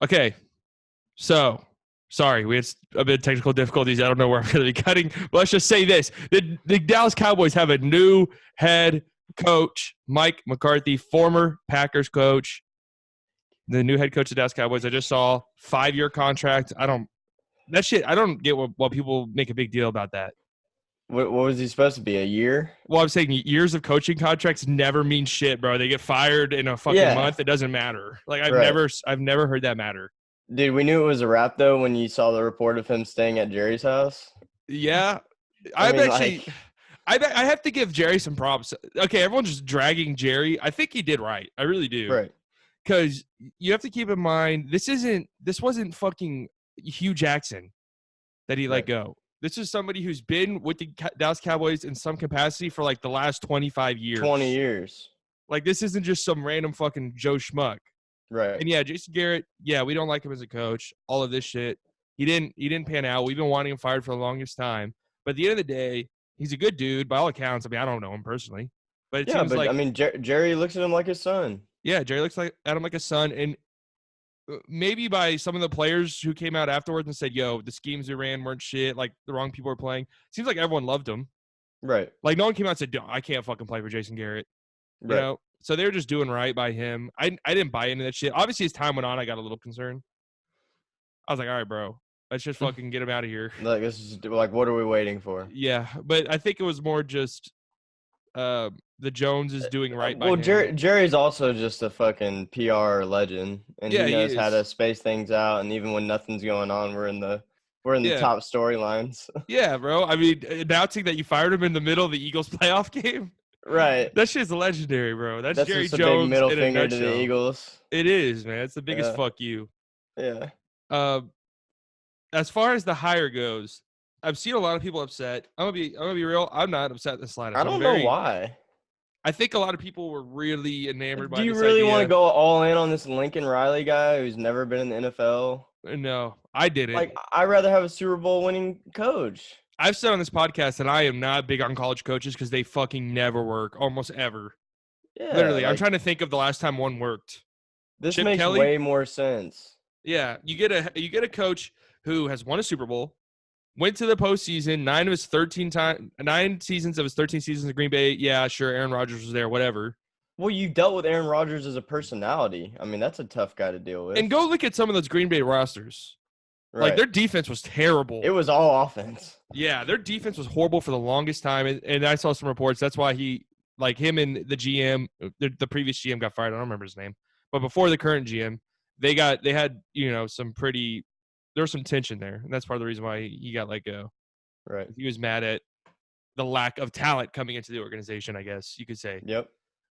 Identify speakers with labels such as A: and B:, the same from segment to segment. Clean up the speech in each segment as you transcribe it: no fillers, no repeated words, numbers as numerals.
A: Okay, so sorry, we had a bit of technical difficulties. I don't know where I'm going to be cutting. But let's just say this: the Dallas Cowboys have a new head coach, Mike McCarthy, former Packers coach. The new head coach of the Dallas Cowboys. I just saw 5-year contract. I don't get what people make a big deal about that.
B: What was he supposed to be? A year?
A: Well, I'm saying years of coaching contracts never mean shit, bro. They get fired in a fucking
B: Yeah.
A: month. It doesn't matter. Like I've
B: Right.
A: never heard that matter.
B: Dude, we knew it was a wrap though when you saw the report of him staying at Jerry's house.
A: Yeah,
B: I mean,
A: I have to give Jerry some props. Okay, everyone's just dragging Jerry. I think he did right. I really do.
B: right.
A: Because you have to keep in mind this wasn't fucking Hugh Jackson that he let
B: Right.
A: go. This is somebody who's been with the Dallas Cowboys in some capacity for like the last 25 years.
B: 20 years.
A: Like this isn't just some random fucking Joe Schmuck.
B: Right.
A: And yeah, Jason Garrett, yeah, we don't like him as a coach. All of this shit. He didn't pan out. We've been wanting him fired for the longest time. But at the end of the day, he's a good dude by all accounts. I mean, I don't know him personally. But it
B: Yeah,
A: seems
B: but
A: like
B: I mean, Jerry looks at him like his son.
A: yeah, Jerry looks at him like a son. And maybe by some of the players who came out afterwards and said, yo, the schemes we ran weren't shit. Like the wrong people were playing. Seems like everyone loved him.
B: Right.
A: Like no one came out and said, I can't fucking play for Jason Garrett. You
B: Right.
A: know? So they were just doing right by him. I didn't buy into that shit. Obviously, as time went on, I got a little concerned. I was like, all right, bro, let's just fucking get him out of here.
B: Like this is like, what are we waiting for?
A: Yeah, but I think it was more just the Jones is doing right by
B: Well,
A: him.
B: Jerry's also just a fucking PR legend, and
A: Yeah,
B: he
A: he
B: knows how to
A: is.
B: space things out. And even when nothing's going on, we're in the
A: Yeah.
B: top storylines.
A: Yeah, bro. I mean, announcing that you fired him in the middle of the Eagles playoff game.
B: Right.
A: That shit's legendary, bro. That's Jerry
B: just a big
A: Jones
B: middle
A: in a
B: finger to the
A: nutshell.
B: Eagles.
A: It is, man. It's the biggest
B: Yeah.
A: fuck you.
B: Yeah.
A: As far as the hire goes, I've seen a lot of people upset. I'm gonna be real. I'm not upset the slightest.
B: I don't know why.
A: I think a lot of people were really enamored by
B: Do you
A: this
B: really
A: idea.
B: want to go all in on this Lincoln Riley guy who's never been in the NFL?
A: No, I didn't.
B: Like, I'd rather have a Super Bowl winning coach.
A: I've said on this podcast that I am not big on college coaches because they fucking never work, almost ever.
B: Yeah.
A: Literally,
B: like,
A: I'm trying to think of the last time one worked.
B: This
A: Chip
B: makes
A: Kelly?
B: way more sense.
A: Yeah, you get a coach who has won a Super Bowl, went to the postseason 9 seasons of his 13 seasons in Green Bay. Yeah, sure, Aaron Rodgers was there, whatever.
B: Well, you dealt with Aaron Rodgers as a personality. I mean, that's a tough guy to deal with.
A: And go look at some of those Green Bay rosters.
B: Right.
A: Like, their defense was terrible.
B: It was all offense.
A: Yeah, their defense was horrible for the longest time. And I saw some reports. That's why him and the GM, the previous GM got fired. I don't remember his name. But before the current GM, they had, there was some tension there. And that's part of the reason why he got let go.
B: Right.
A: He was mad at the lack of talent coming into the organization, I guess you could say.
B: Yep.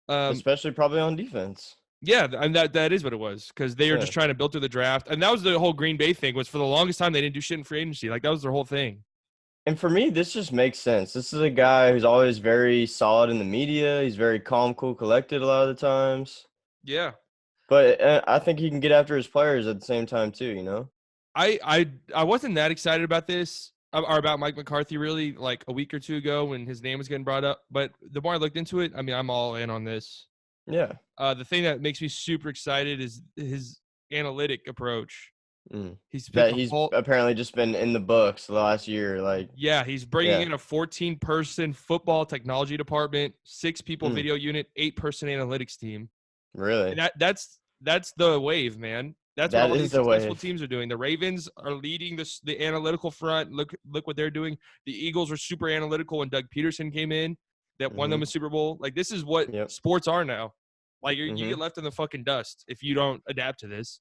B: Especially probably on defense.
A: Yeah, and that is what it was because they were just trying to build through the draft. And that was the whole Green Bay thing was for the longest time they didn't do shit in free agency. Like, that was their whole thing.
B: And for me, this just makes sense. This is a guy who's always very solid in the media. He's very calm, cool, collected a lot of the times.
A: Yeah.
B: But I think he can get after his players at the same time too, you know?
A: I wasn't that excited about this or about Mike McCarthy really like a week or two ago when his name was getting brought up. But the more I looked into it, I mean, I'm all in on this.
B: Yeah.
A: The thing that makes me super excited is his analytic approach.
B: He's apparently just been in the books the last year. Like,
A: yeah, he's bringing in a 14-person football technology department, 6 people video unit, 8-person analytics team.
B: Really?
A: And that's the wave, man. That's what all these successful teams are doing. The Ravens are leading the analytical front. Look what they're doing. The Eagles were super analytical when Doug Peterson came in that won them a Super Bowl. Like, this is what sports are now. Like, you get left in the fucking dust if you don't adapt to this.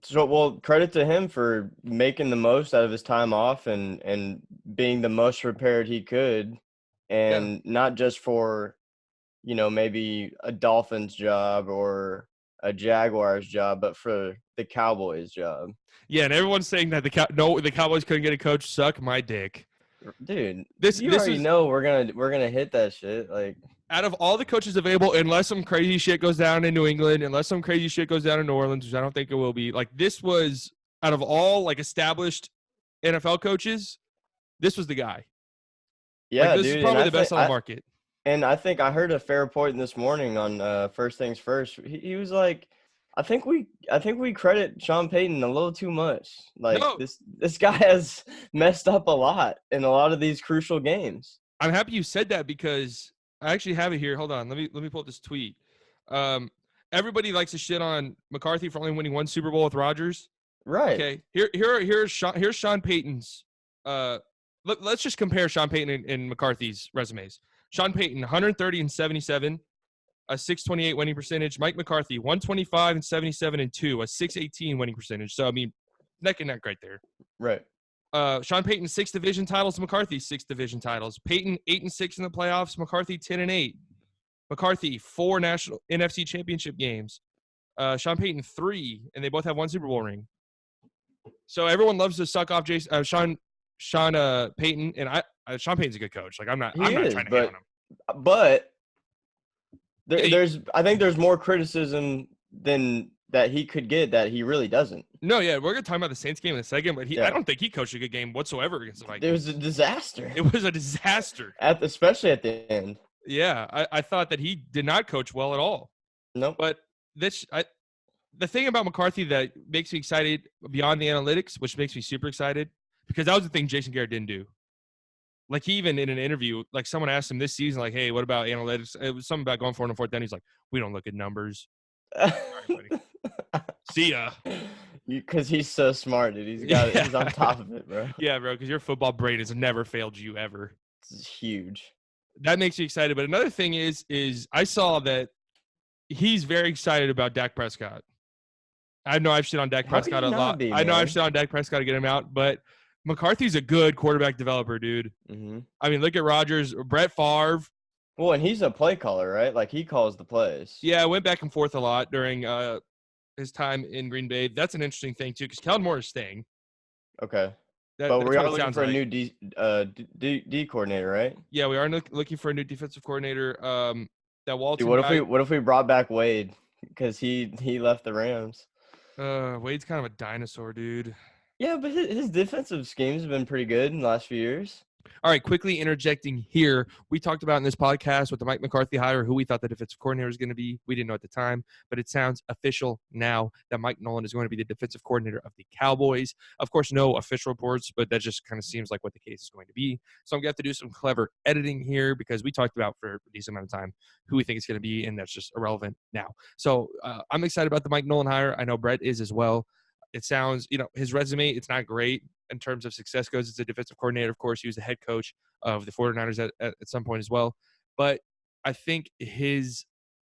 B: So, well, credit to him for making the most out of his time off and being the most prepared he could. And not just for, maybe a Dolphins job or a Jaguars job, but for the Cowboys job.
A: Yeah, and everyone's saying that the Cowboys couldn't get a coach. Suck my dick,
B: dude. You already know we're gonna hit that shit. Like,
A: out of all the coaches available, unless some crazy shit goes down in New England, unless some crazy shit goes down in New Orleans, which I don't think it will be. Like, this was out of all like established NFL coaches, this was the guy.
B: Yeah,
A: like, this is probably the best on the market.
B: And I think I heard a fair point this morning on First Things First. He was like, I think we credit Sean Payton a little too much. Like
A: No,
B: this guy has messed up a lot in a lot of these crucial games.
A: I'm happy you said that because I actually have it here. Hold on, let me pull up this tweet. Um, everybody likes to shit on McCarthy for only winning one Super Bowl with Rodgers.
B: Right.
A: Okay, here's Sean Payton's. Let's just compare Sean Payton and McCarthy's resumes. Sean Payton, 130 and 77, a 628 winning percentage. Mike McCarthy, 125 and 77 and 2, a 618 winning percentage. So I mean, neck and neck right there.
B: Right.
A: Sean Payton, 6 division titles. McCarthy, 6 division titles. Payton, 8-6 in the playoffs. McCarthy, 10-8. McCarthy, 4 national NFC championship games. Sean Payton, 3, and they both have 1 Super Bowl ring. So everyone loves to suck off Sean Payton, and Sean Payton's a good coach. Like I'm not trying to hate on him.
B: But I think there's more criticism than that he could get that he really doesn't.
A: No, yeah, we're gonna talk about the Saints game in a second, but I don't think he coached a good game whatsoever against the Vikings.
B: It was a disaster.
A: It was a disaster,
B: especially at the end.
A: Yeah, I thought that he did not coach well at all.
B: Nope.
A: But the thing about McCarthy that makes me excited beyond the analytics, which makes me super excited, because that was the thing Jason Garrett didn't do. Like he even in an interview, like someone asked him this season, like, "Hey, what about analytics?" It was something about going for it on fourth down. He's like, "We don't look at numbers." See ya.
B: Because he's so smart, dude. He's on top of it, bro.
A: Yeah, bro. Because your football brain has never failed you ever.
B: It's huge.
A: That makes me excited. But another thing is I saw that he's very excited about Dak Prescott. I know I've shit on Dak Prescott a lot. I know I've shit on Dak Prescott to get him out, but McCarthy's a good quarterback developer, dude.
B: Mm-hmm.
A: I mean, look at Rodgers, Brett Favre.
B: Well, and he's a play caller, right? Like he calls the plays.
A: Yeah, I went back and forth a lot during his time in Green Bay. That's an interesting thing too, because Kellen Moore is staying.
B: Okay. But we are looking for a new D coordinator, right?
A: Yeah, we are looking for a new defensive coordinator. That Walton.
B: Dude, what if we brought back Wade because he left the Rams?
A: Wade's kind of a dinosaur, dude.
B: Yeah, but his defensive schemes have been pretty good in the last few years.
A: All right, quickly interjecting here. We talked about in this podcast with the Mike McCarthy hire who we thought the defensive coordinator was going to be. We didn't know at the time, but it sounds official now that Mike Nolan is going to be the defensive coordinator of the Cowboys. Of course, no official reports, but that just kind of seems like what the case is going to be. So I'm going to have to do some clever editing here because we talked about for a decent amount of time who we think it's going to be, and that's just irrelevant now. So I'm excited about the Mike Nolan hire. I know Brett is as well. It sounds, his resume, it's not great in terms of success goes. It's a defensive coordinator. Of course, he was the head coach of the 49ers at some point as well. But I think his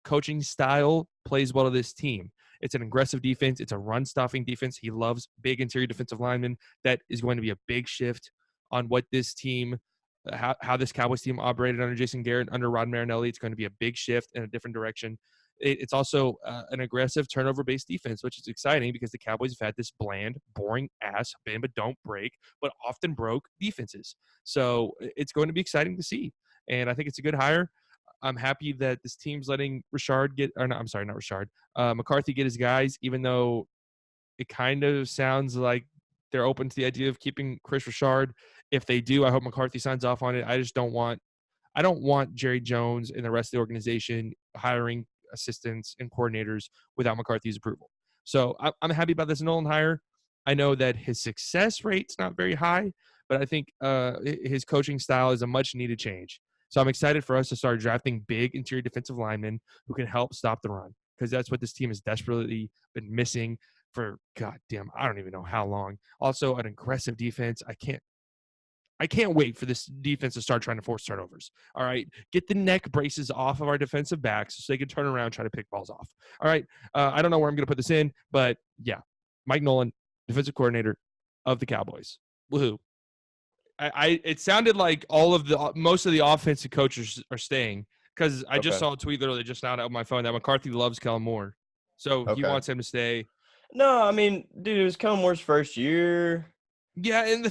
A: coaching style plays well to this team. It's an aggressive defense. It's a run-stuffing defense. He loves big interior defensive linemen. That is going to be a big shift on what this team, how this Cowboys team operated under Jason Garrett, under Rod Marinelli. It's going to be a big shift in a different direction. It's also an aggressive turnover-based defense, which is exciting because the Cowboys have had this bland, boring-ass, bend but don't break, but often broke defenses. So it's going to be exciting to see, and I think it's a good hire. I'm happy that this team's letting McCarthy get his guys, even though it kind of sounds like they're open to the idea of keeping Chris Richard. If they do, I hope McCarthy signs off on it. I don't want Jerry Jones and the rest of the organization hiring assistants and coordinators without McCarthy's approval. So I'm happy about this Nolan hire. I know that his success rate's not very high, but I think his coaching style is a much needed change. So I'm excited for us to start drafting big interior defensive linemen who can help stop the run, because that's what this team has desperately been missing for, goddamn, I don't even know how long. Also, an aggressive defense. I can't wait for this defense to start trying to force turnovers. All right. Get the neck braces off of our defensive backs so they can turn around and try to pick balls off. All right. I don't know where I'm going to put this in, but yeah, Mike Nolan, defensive coordinator of the Cowboys. Woohoo. It sounded like most of the offensive coaches are staying, because I just saw a tweet literally just now on my phone that McCarthy loves Kellen Moore. So he wants him to stay.
B: No, I mean, dude, it was Kellen Moore's first year.
A: Yeah, and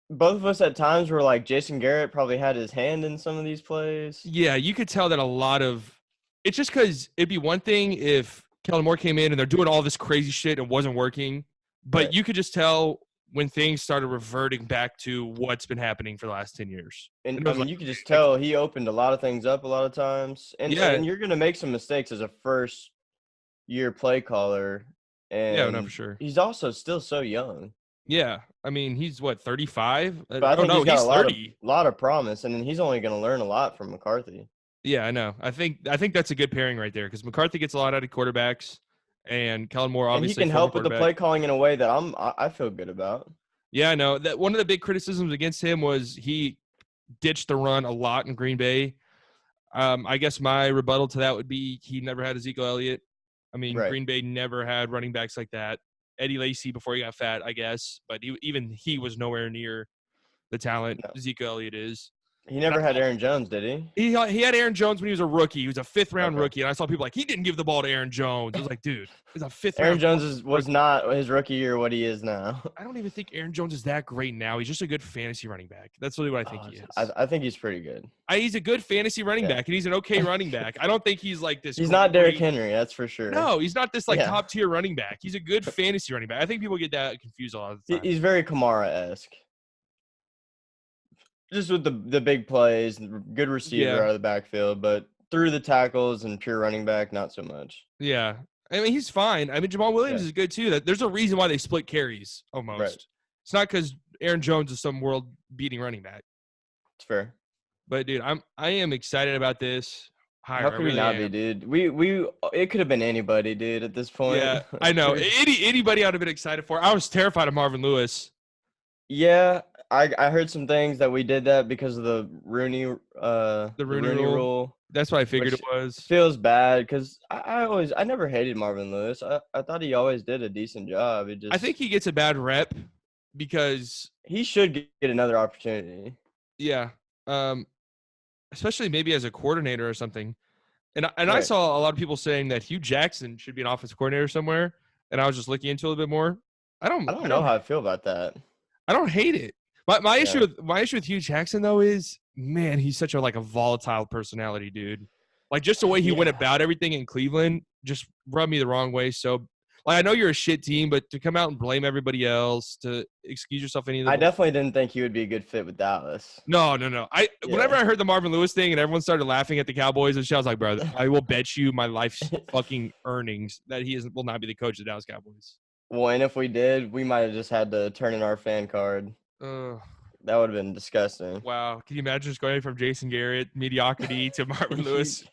B: both of us at times were like, Jason Garrett probably had his hand in some of these plays.
A: Yeah, you could tell that a lot of – it's just because it'd be one thing if Kellen Moore came in and they're doing all this crazy shit and wasn't working, but you could just tell when things started reverting back to what's been happening for the last 10 years.
B: And you could just tell he opened a lot of things up a lot of times. And you're going to make some mistakes as a first year play caller,
A: Yeah, no,
B: and
A: for sure.
B: he's also still so young.
A: Yeah, I mean, he's what, 35?
B: But I
A: Oh
B: think
A: no,
B: he's got a
A: he's 30.
B: lot of promise, and he's only going to learn a lot from McCarthy.
A: Yeah, I know. I think that's a good pairing right there because McCarthy gets a lot out of quarterbacks, and Kellen Moore,
B: And he
A: obviously
B: can
A: former
B: help with the
A: quarterback.
B: play calling in a way that I feel good about.
A: Yeah, I know that one of the big criticisms against him was he ditched the run a lot in Green Bay. I guess my rebuttal to that would be he never had Ezekiel Elliott. I mean,
B: Right.
A: Green Bay never had running backs like that. Eddie Lacy before he got fat, I guess, but even he was nowhere near the talent
B: No.
A: Ezekiel Elliott is.
B: He
A: And
B: never
A: I
B: had
A: thought,
B: Aaron Jones, did he?
A: he had Aaron Jones when he was a rookie. He was a 5th-round
B: Okay.
A: rookie, and I saw people like he didn't give the ball to Aaron Jones. I was like, dude, he's a 5th
B: Aaron
A: round
B: Jones was
A: rookie.
B: not his rookie year what he is now.
A: I don't even think Aaron Jones is that great now. He's just a good fantasy running back. That's really what I think he is.
B: I think he's pretty good.
A: He's a good fantasy running
B: Yeah.
A: back, and he's an okay running back. I don't think he's like this.
B: He's not Derrick
A: great-
B: Henry, that's for sure.
A: No, he's not this like
B: Yeah.
A: top tier running back. He's a good fantasy running back. I think people get that confused a lot of the time.
B: He's very Kamara-esque. Just with the big plays, good receiver out of the backfield, but through the tackles and pure running back, not so much.
A: Yeah. I mean, he's fine. I mean, Jamal Williams is good too. There's a reason why they split carries almost.
B: Right.
A: It's not because Aaron Jones is some world-beating running back.
B: It's fair.
A: But dude, I am excited about this hire.
B: How could we not be, dude? We it could have been anybody, dude, at this point.
A: Yeah, I know. Anybody I'd have been excited for. I was terrified of Marvin Lewis.
B: Yeah, I heard some things that we did that because of the Rooney rule.
A: That's what I figured it was.
B: Feels bad because I never hated Marvin Lewis. I thought he always did a decent job.
A: I think he gets a bad rep because
B: he should get another opportunity.
A: Yeah. Especially maybe as a coordinator or something. And I saw a lot of people saying that Hugh Jackson should be an offensive coordinator somewhere, and I was just looking into it a little bit more. I don't know how
B: I feel about that.
A: I don't hate it. My issue with Hugh Jackson though is, man, he's such a volatile personality, dude. Like just the way he went about everything in Cleveland just rubbed me the wrong way. So I know you're a shit team, but to come out and blame everybody else, to excuse yourself I
B: definitely didn't think he would be a good fit with Dallas.
A: No. Whenever I heard the Marvin Lewis thing and everyone started laughing at the Cowboys and shit, I was like, bro, I will bet you my life's fucking earnings that he will not be the coach of the Dallas Cowboys.
B: Well, and if we did, we might have just had to turn in our fan card. That would have been disgusting.
A: Wow. Can you imagine just going from Jason Garrett, mediocrity, to Marvin Lewis?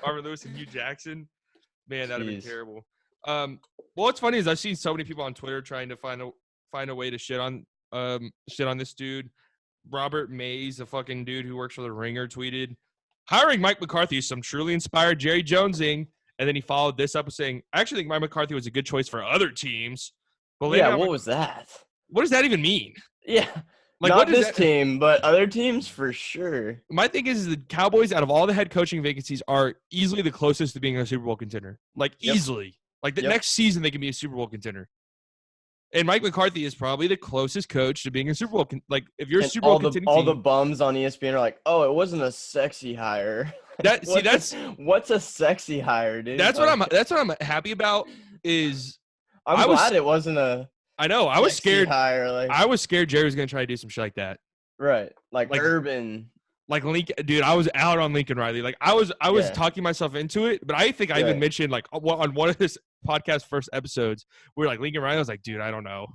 A: Marvin Lewis and Hugh Jackson? Man, that would have been terrible. Well, what's funny is I've seen so many people on Twitter trying to find a way to shit on this dude. Robert Mays, the fucking dude who works for the Ringer, tweeted, "Hiring Mike McCarthy is some truly inspired Jerry Jonesing." And then he followed this up with saying, "I actually think Mike McCarthy was a good choice for other teams." But
B: what was that?
A: What does that even mean?
B: Yeah. Not this team, but other teams for sure.
A: My thing is the Cowboys, out of all the head coaching vacancies, are easily the closest to being a Super Bowl contender. Easily. Next season, they can be a Super Bowl contender. And Mike McCarthy is probably the closest coach to being a Super Bowl. If you're a Super Bowl contending
B: all
A: team,
B: the bums on ESPN are like, "Oh, it wasn't a sexy hire." What's a sexy hire, dude?
A: That's what I'm happy about.
B: I'm glad it wasn't a.
A: I know. I was scared.
B: Hire,
A: I was scared Jerry was going to try to do some shit like that.
B: Right. Like Urban.
A: Like Lincoln, dude, I was out on Lincoln Riley. I was talking myself into it, but I think I even mentioned on one of this podcast first episodes, we were like Lincoln Riley. I was like, dude, I don't know.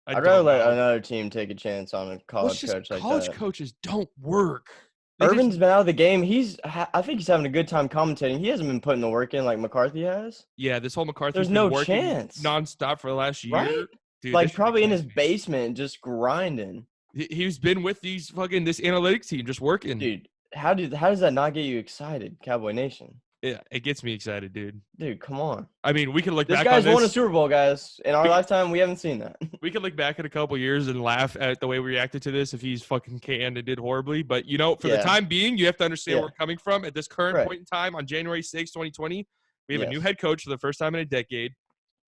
B: I'd rather let another team take a chance on a college coach like that.
A: College coaches don't work.
B: Urban's been out of the game. I think he's having a good time commentating. He hasn't been putting the work in like McCarthy has.
A: Yeah, this whole McCarthy.
B: There's no chance.
A: Nonstop for the last year.
B: Right? Dude, probably in his basement, just grinding.
A: He's been with this analytics team, just working.
B: Dude, how does that not get you excited, Cowboy Nation?
A: Yeah, it gets me excited, dude.
B: Dude, come on.
A: I mean, we can look back on
B: this.
A: This guy's
B: won a Super Bowl, guys. In our lifetime, we haven't seen that.
A: We could look back in a couple years and laugh at the way we reacted to this if he's fucking canned and did horribly. But, for the time being, you have to understand where we're coming from. At this current point in time, on January 6, 2020, we have a new head coach for the first time in a decade.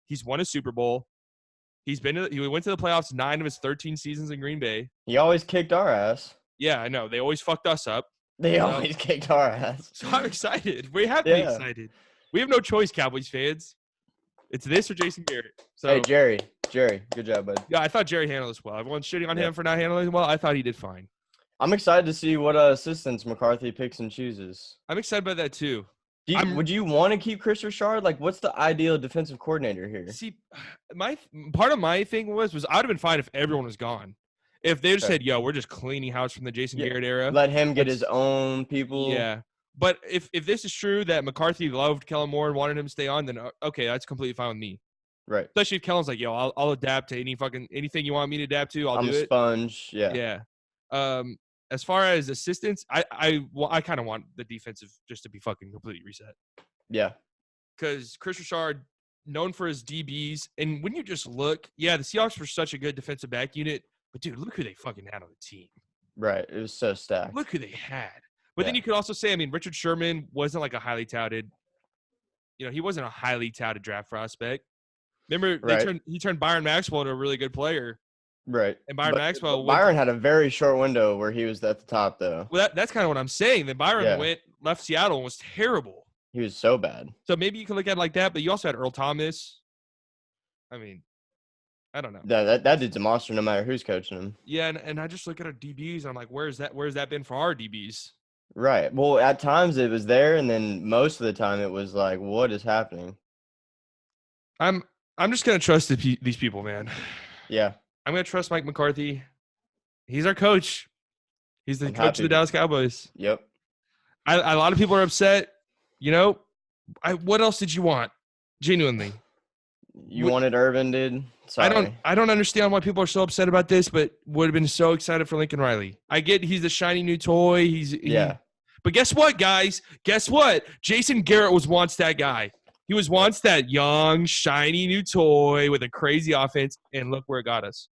A: He's won a Super Bowl. He went to the playoffs 9 of his 13 seasons in Green Bay.
B: He always kicked our ass.
A: Yeah, I know. They always fucked us up.
B: They always kicked our ass.
A: So I'm excited. We have to be excited. We have no choice, Cowboys fans. It's this or Jason Garrett. So,
B: hey, Jerry, good job, bud.
A: Yeah, I thought Jerry handled this well. Everyone's shitting on him for not handling it well. I thought he did fine.
B: I'm excited to see what assistants McCarthy picks and chooses.
A: I'm excited about that too.
B: Would you want to keep Chris Richard? Like, what's the ideal defensive coordinator here?
A: See, part of my thing was I'd have been fine if everyone was gone. If they just said, "Yo, we're just cleaning house from the Jason Garrett era,"
B: let him get his own people.
A: Yeah, but if this is true that McCarthy loved Kellen Moore and wanted him to stay on, then okay, that's completely fine with me.
B: Right.
A: Especially if Kellen's like, "Yo, I'll adapt to anything you want me to adapt to. I'm
B: a sponge." Yeah.
A: Yeah. As far as assistants, I kind of want the defensive just to be fucking completely reset.
B: Yeah.
A: Because Chris Richard, known for his DBs, and when you just look, the Seahawks were such a good defensive back unit, but dude, look who they fucking had on the team.
B: Right. It was so stacked.
A: Look who they had. But then you could also say, I mean, Richard Sherman wasn't like a highly touted, he wasn't a highly touted draft prospect. Remember, he turned Byron Maxwell into a really good player.
B: Right.
A: And
B: Byron had a very short window where he was at the top, though.
A: Well, that's kind of what I'm saying. Then Byron left Seattle and was terrible.
B: He was so bad.
A: So maybe you can look at it like that, but you also had Earl Thomas. I mean, I don't know.
B: That dude's a monster no matter who's coaching him.
A: Yeah, and I just look at our DBs, and I'm like, where's that been for our DBs?
B: Right. Well, at times it was there, and then most of the time it was like, what is happening?
A: I'm just gonna trust these people, man.
B: Yeah.
A: I'm going to trust Mike McCarthy. He's our coach. He's the coach of the Dallas Cowboys.
B: Yep.
A: A lot of people are upset. What else did you want? Genuinely.
B: You wanted Irvin, dude? Sorry.
A: I don't understand why people are so upset about this, but would have been so excited for Lincoln Riley. I get he's the shiny new toy. But guess what, guys? Guess what? Jason Garrett was once that guy. He was once that young, shiny new toy with a crazy offense, and look where it got us.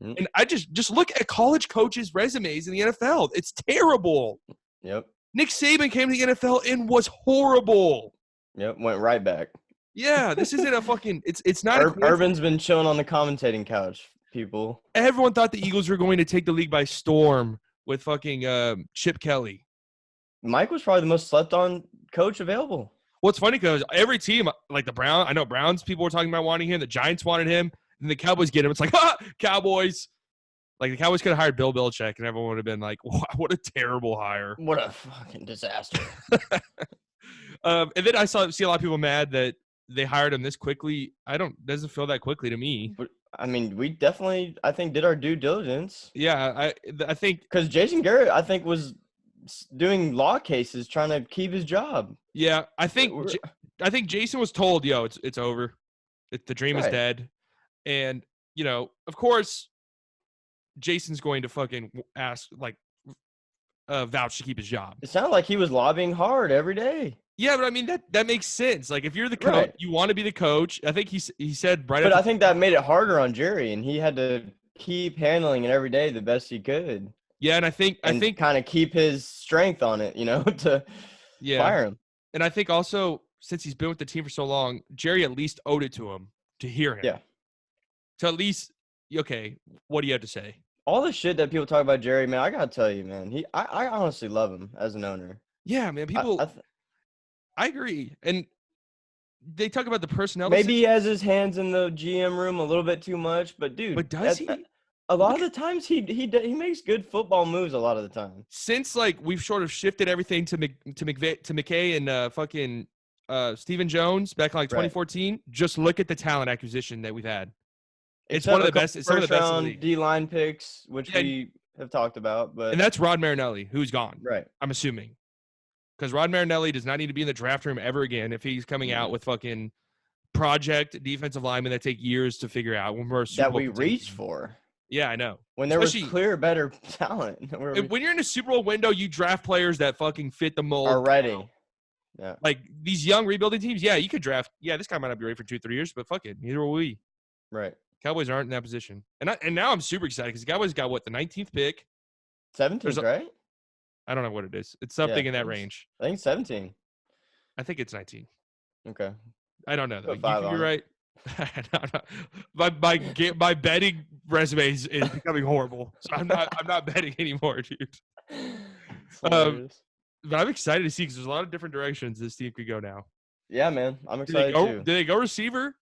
A: And I just look at college coaches' resumes in the NFL. It's terrible.
B: Yep.
A: Nick Saban came to the NFL and was horrible.
B: Yep, went right back.
A: Yeah, this isn't a fucking – it's not –
B: Urban's been chilling on the commentating couch, people.
A: Everyone thought the Eagles were going to take the league by storm with fucking Chip Kelly.
B: Mike was probably the most slept-on coach available.
A: Well, it's funny because every team, like the Browns, I know Browns people were talking about wanting him. The Giants wanted him. And the Cowboys get him. It's like, Cowboys. Like, the Cowboys could have hired Bill Belichick, and everyone would have been like, wow, what a terrible hire.
B: What a fucking disaster.
A: And then I see a lot of people mad that they hired him this quickly. Doesn't feel that quickly to me.
B: But, I mean, we definitely, I think, did our due diligence.
A: Yeah, I think.
B: Because Jason Garrett, I think, was doing law cases trying to keep his job.
A: Yeah, I think Jason was told, yo, it's over. The dream is dead. And, of course, Jason's going to fucking ask, like, vouch to keep his job.
B: It sounded like he was lobbying hard every day.
A: Yeah, but I mean, that makes sense. Like, if you're the coach, you want to be the coach. I think he said
B: But I think that made it harder on Jerry, and he had to keep handling it every day the best he could.
A: Yeah, and I think
B: kind of keep his strength on it, to fire him.
A: And I think also, since he's been with the team for so long, Jerry at least owed it to him to hear him.
B: Yeah.
A: To at least, okay, what do you have to say?
B: All the shit that people talk about Jerry, man, I gotta tell you, man, I honestly love him as an owner.
A: Yeah, man, people. I agree, and they talk about the personnel.
B: Maybe he has his hands in the GM room a little bit too much, but dude,
A: does he?
B: A lot of the times he makes good football moves. A lot of the time,
A: since like we've sort of shifted everything to McKay and fucking Stephen Jones back in like 2014. Just look at the talent acquisition that we've had. It's one of the best. It's some of the best in the league.
B: D-line picks, which we have talked about, and
A: that's Rod Marinelli, who's gone.
B: Right.
A: I'm assuming. Because Rod Marinelli does not need to be in the draft room ever again if he's coming out with fucking project defensive linemen that take years to figure out when we're
B: that we reached for.
A: Yeah, I know.
B: When there was clear, better talent.
A: When you're in a Super Bowl window, you draft players that fucking fit the mold.
B: Already. Yeah.
A: Like these young rebuilding teams, you could draft. Yeah, this guy might not be ready for 2-3 years, but fuck it. Neither will we.
B: Right.
A: Cowboys aren't in that position. And now I'm super excited because the Cowboys got, the 19th pick?
B: 17th, right?
A: I don't know what it is. It's something in that range.
B: I think 17.
A: I think it's 19.
B: Okay.
A: I don't know, though. You could be right. My betting resume is becoming horrible. So I'm not betting anymore, dude. But I'm excited to see because there's a lot of different directions this team could go now.
B: Yeah, man. I'm excited too.
A: Did they go receiver?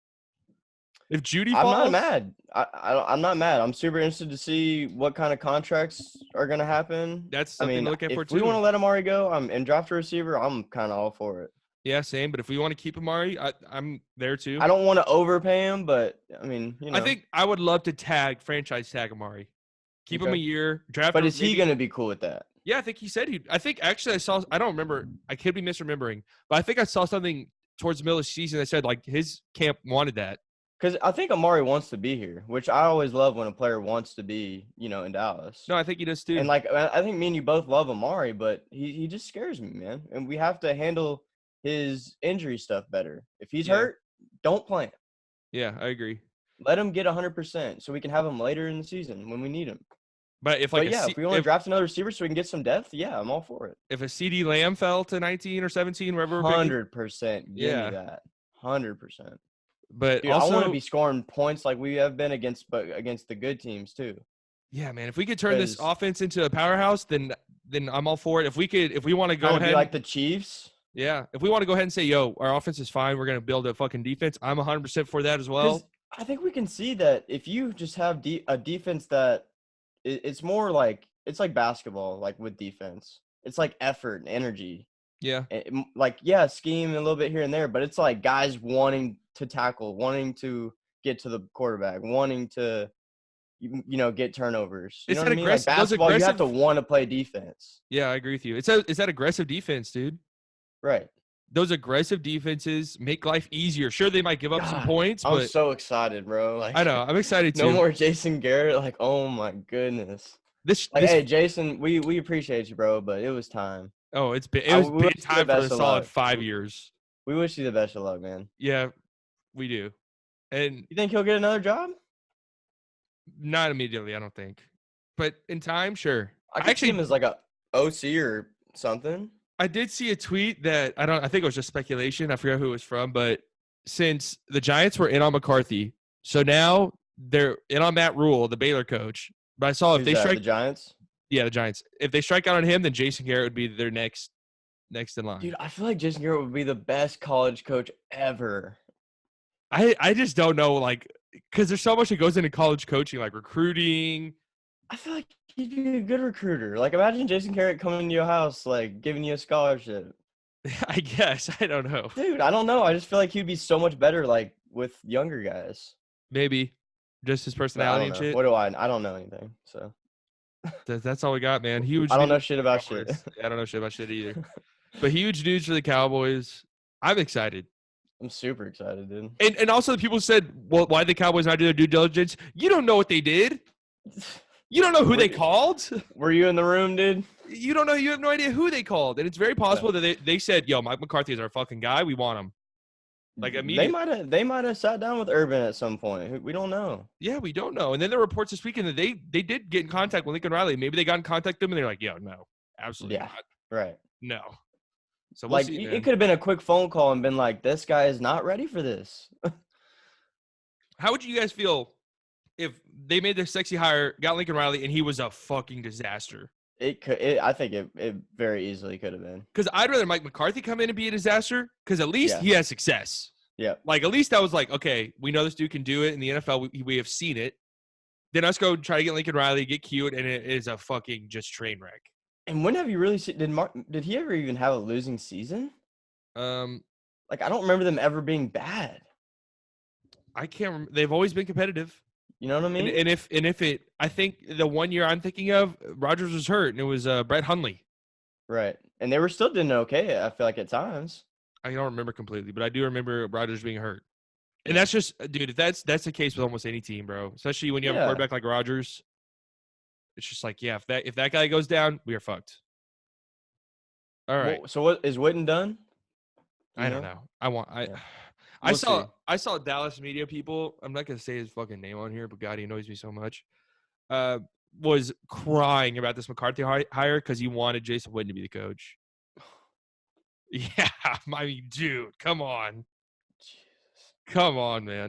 A: If Judy falls?
B: I'm not mad. I'm not mad. I'm super interested to see what kind of contracts are going to happen.
A: That's something to look at for too.
B: If we want to let Amari go and draft a receiver, I'm kind of all for it.
A: Yeah, same. But if we want to keep Amari, I'm there too.
B: I don't want to overpay him, but I mean,
A: I think I would love to franchise tag Amari. Keep him a
B: Okay.
A: year, draft
B: But
A: him
B: is he
A: maybe.
B: going to be cool with that?
A: Yeah, I think he said I think actually I don't remember. I could be misremembering, but I think I saw something towards the middle of the season that said like his camp wanted that.
B: Because I think Amari wants to be here, which I always love when a player wants to be, in Dallas.
A: No, I think he does too.
B: And like I think me and you both love Amari, but he just scares me, man. And we have to handle his injury stuff better. If he's hurt, don't play him.
A: Yeah, I agree.
B: Let him get 100% so we can have him later in the season when we need him.
A: But if
B: if we want to draft another receiver so we can get some depth, yeah, I'm all for it.
A: If a CD Lamb fell to 19 or 17, wherever,
B: 100%, give me that, 100%.
A: But
B: dude,
A: also,
B: I want to be scoring points like we have been against the good teams too.
A: Yeah, man. If we could turn this offense into a powerhouse, then I'm all for it. If we want to go ahead,
B: be like the Chiefs.
A: Yeah, if we want to go ahead and say, "Yo, our offense is fine. We're going to build a fucking defense," I'm 100% for that as well.
B: I think we can see that if you just have a defense that it's more like it's like basketball, like with defense, it's like effort and energy.
A: Yeah,
B: scheme a little bit here and there, but it's like guys wanting to tackle, wanting to get to the quarterback, wanting to, get turnovers. You know what I mean? Like basketball, you have to want to play defense.
A: Yeah, I agree with you. It's that aggressive defense, dude.
B: Right.
A: Those aggressive defenses make life easier. Sure, they might give up some points, but
B: I'm so excited, bro. Like,
A: I know. I'm excited too.
B: No more Jason Garrett. Like, oh my goodness. Hey, Jason, we appreciate you, bro, but it was time.
A: Oh, it was big time for a solid 5 years.
B: We wish you the best of luck, man.
A: Yeah, we do. And
B: you think he'll get another job?
A: Not immediately, I don't think. But in time, sure.
B: I could see him as like a OC or something.
A: I did see a tweet that I think it was just speculation. I forgot who it was from, but since the Giants were in on McCarthy, so now they're in on Matt Rule, the Baylor coach. But I saw if they strike
B: the Giants.
A: Yeah, the Giants. If they strike out on him, then Jason Garrett would be their next in line.
B: Dude, I feel like Jason Garrett would be the best college coach ever.
A: I just don't know, like, because there's so much that goes into college coaching, like recruiting.
B: I feel like he'd be a good recruiter. Like, imagine Jason Garrett coming to your house, like, giving you a scholarship.
A: I guess. I don't know.
B: Dude, I don't know. I just feel like he'd be so much better, like, with younger guys.
A: Maybe. Just his personality and shit.
B: What do I don't know anything, so.
A: That's all we got, man. Huge.
B: I don't know shit about shit.
A: I don't know shit about shit either. But huge news for the Cowboys. I'm excited.
B: I'm super excited, dude.
A: And also the people said, well, why the Cowboys not do their due diligence? You don't know what they did. You don't know who they called.
B: Were you in the room, dude?
A: You don't know. You have no idea who they called. And it's very possible that they said, yo, Mike McCarthy is our fucking guy. We want him. Like immediately.
B: They might have sat down with Urban at some point. We don't know.
A: Yeah, we don't know. And then there were reports this weekend that they did get in contact with Lincoln Riley. Maybe they got in contact with him and they're like, yo, no, absolutely not.
B: Right.
A: No. So we'll see,
B: it could have been a quick phone call and been like, this guy is not ready for this.
A: How would you guys feel if they made their sexy hire, got Lincoln Riley, and he was a fucking disaster?
B: I think it very easily could have been.
A: Because I'd rather Mike McCarthy come in and be a disaster because at least he has success.
B: Yeah.
A: Like, at least I was like, okay, we know this dude can do it in the NFL. We have seen it. Then us go try to get Lincoln Riley, get cute, and it is a fucking just train wreck.
B: And when have you really seen did he ever even have a losing season? Like, I don't remember them ever being bad.
A: I can't remember. They've always been competitive.
B: You know what I mean?
A: And if I think the 1 year I'm thinking of, Rodgers was hurt, and it was Brett Hundley.
B: Right. And they were still doing okay, I feel like, at times.
A: I don't remember completely, but I do remember Rodgers being hurt. And that's just, dude, if that's the case with almost any team, bro, especially when you have a quarterback like Rodgers, it's just like, yeah, if that guy goes down, we are fucked. All right.
B: Well, so what is Witten done?
A: I don't know. I saw Dallas media people. I'm not gonna say his fucking name on here, but God, he annoys me so much. Was crying about this McCarthy hire because he wanted Jason Witten to be the coach. Yeah, I mean, dude, come on. Jesus. Come on, man.